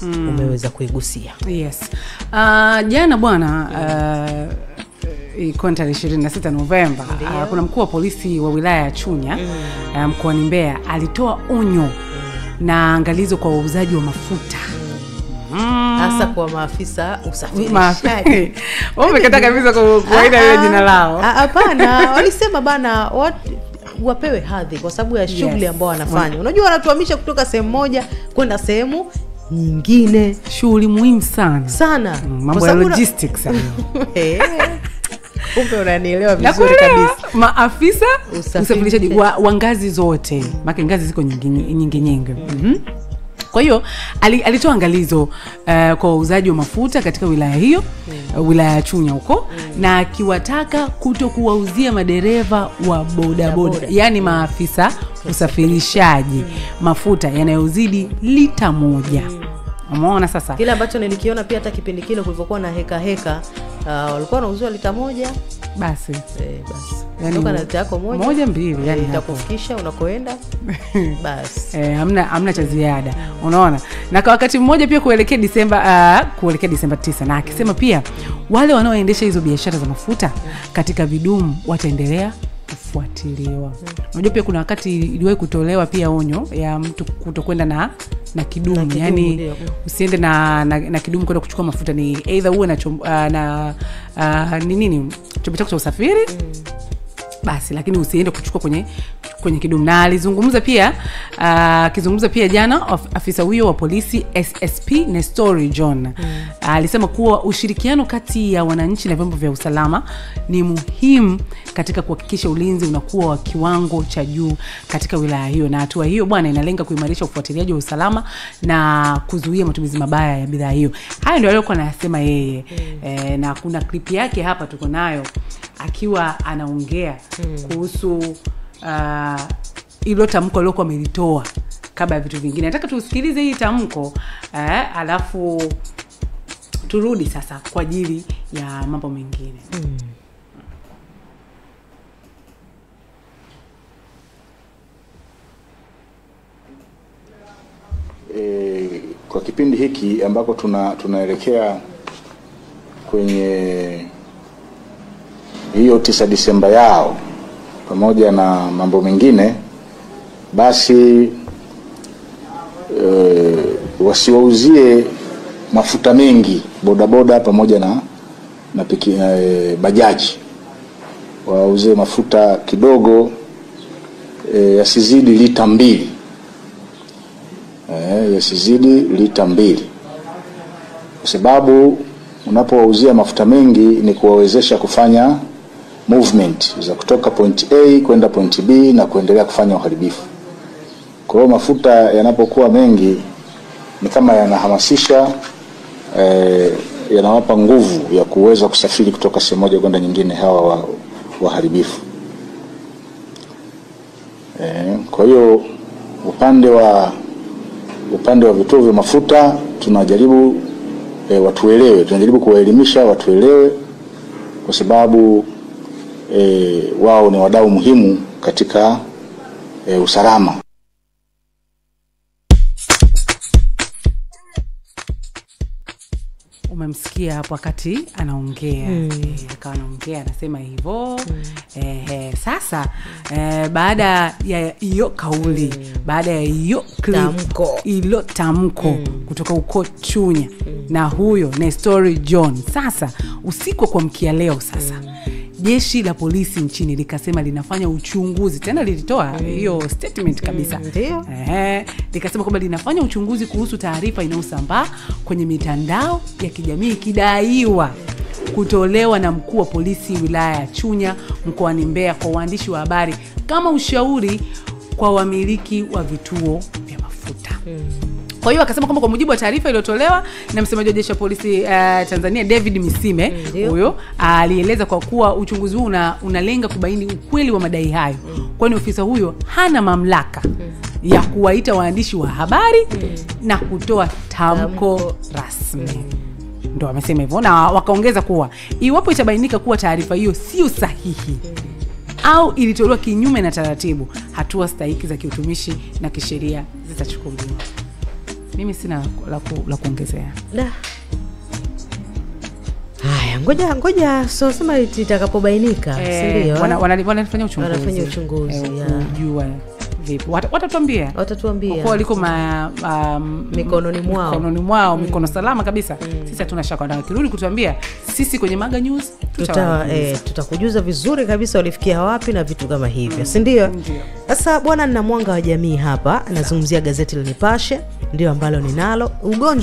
umeweza kuigusia. Yes. Jana bwana iko tarehe 26 Novemba, kuna mkuu wa polisi wa wilaya ya Chunya mkoani Mbeya alitoa onyo na angalizo kwa wauzaji wa mafuta. Hasa kwa maafisa usafirishaji. Wamekataa kabisa kuaida hiyo jina lao. Hapana, walisema bana wapewe hadhi kwa sababu ya shughuli ambao wanafanya. Unajua wanatuhamisha kutoka sehemu moja kwenda sehemu nyingine. Shughuli muhimu sana. Mambo ya logistics sana. Kumbe unanielewa vizuri kabisa. Maafisa usafirishaji wa ngazi zote. Maana ngazi ziko nyingi. Kwa hiyo alitoa angalizo kwa wauzaji wa mafuta katika wilaya hiyo, wilaya ya Chunya huko, na akiwataka kutokuwauzia madereva wa bodaboda, yani maafisa usafirishaji mafuta yanayozidi lita 1. Umeona sasa? Kile ambacho nilikiona pia hata kipindi kile kulivyokuwa na heka walikuwa wanauziwa lita 1 basi. Yani unaona lita yako 1-2 yani itakufikisha unakoenda basi. Hamna cha ziada. Unaona? Na kwa wakati mmoja pia kuelekea Disemba 9, na akisema pia wale wanaoendesha hizo biashara za mafuta katika vidumu wataendelea kufuatiliwa. Unajua pia kuna wakati iliwahi kutolewa pia onyo ya mtu kutokwenda na kidumu, yani usiende na kidumu kwenda kuchukua mafuta, ni either uwe na chombo chako cha usafiri basi, lakini usiende kuchukua kwenye kidumu. Na alizungumza pia jana afisa huyo wa polisi SSP Nestori John alisema kuwa ushirikiano kati ya wananchi na vyombo vya usalama ni muhimu katika kuhakikisha ulinzi unakuwa wa kiwango cha juu katika wilaya hiyo, na hatua hiyo bwana inalenga kuimarisha ufuatiliaji wa usalama na kuzuia matumizi mabaya ya bidhaa hiyo. Hayo ndio alikuwa anasema yeye. Na kuna clip yake hapa tuko nayo akiwa anaongea kuhusu ilo tamko lilikuwa amelitoa kabla ya vitu vingine. Nataka tusikilize hii tamko alafu turudi sasa kwa ajili ya mambo mengine. Kwa kipindi hiki ambako tunaelekea kwenye hiyo 9 Disemba yao pamoja na mambo mengine, basi wasiwauzie mafuta mengi bodaboda pamoja na bajaji. Wauzie mafuta kidogo, yasizidi lita 2. Yasizidi lita 2. Kwa sababu unapowauzia mafuta mengi ni kuwawezesha kufanya movement za kutoka point A kwenda point B na kuendelea kufanya uharibifu. Kwa hiyo mafuta yanapokuwa mengi ni kama yanahamasisha, yanawapa nguvu ya kuweza kusafiri kutoka sehemu moja kwenda nyingine hawa waharibifu. Kwa hiyo upande wa vituo vya mafuta tunajaribu watuelewe, tunajaribu kuwaelimisha watuelewe, kwa sababu wao ni wadau muhimu katika usalama. Umemsikia hapo wakati anaongea. Akawa anaongea anasema hivyo. Sasa baada ya hiyo kauli, baada ya hiyo tamko kutoka huko Chunya na huyo Nestori John, sasa usiku kwa mkia leo sasa jeshi la polisi nchini likasema linafanya uchunguzi. Tena lilitoa hiyo statement kabisa. Likasema kwamba linafanya uchunguzi kuhusu taarifa inayosambaa kwenye mitandao ya kijamii kidaiwa kutolewa na mkuu wa polisi wilaya ya Chunya mkoani Mbeya kwa waandishi wa habari kama ushauri kwa wamiliki wa vituo vya mafuta. Kwa hiyo akasema kwamba kwa mujibu wa taarifa iliyotolewa na msemaji wa jeshi la polisi Tanzania David Misime, huyo alieleza kwa kuwa uchunguzi huu unalenga kubaini ukweli wa madai hayo, kwani ofisa huyo hana mamlaka ya kuwaita waandishi wa habari na kutoa tamko rasmi. Ndio amesema hivyo, na wakaongeza kuwa iwapo itabainika kuwa taarifa hiyo sio sahihi au ilitolewa kinyume na taratibu, hatua stahiki za kiutumishi na kisheria zitachukuliwa. Mimi sina la kuongezea. Haya, ngoja so sema itakapobainika, si ndio? Wanafanya uchunguzi. Wanafanya uchunguzi kujua vipi. Watatuambia. Kwa liko mikononi mwao, mikono salama kabisa. Sisi hatuna shaka na kirudi kutuambia. Sisi kwenye Maga News tutakujuza vizuri kabisa walifikia wapi na vitu kama hivyo, si ndio? Sasa bwana, nina Mwanga wa Jamii hapa, nazungumzia gazeti la Nipashe, ndio ambalo ninalo. Ugonjwa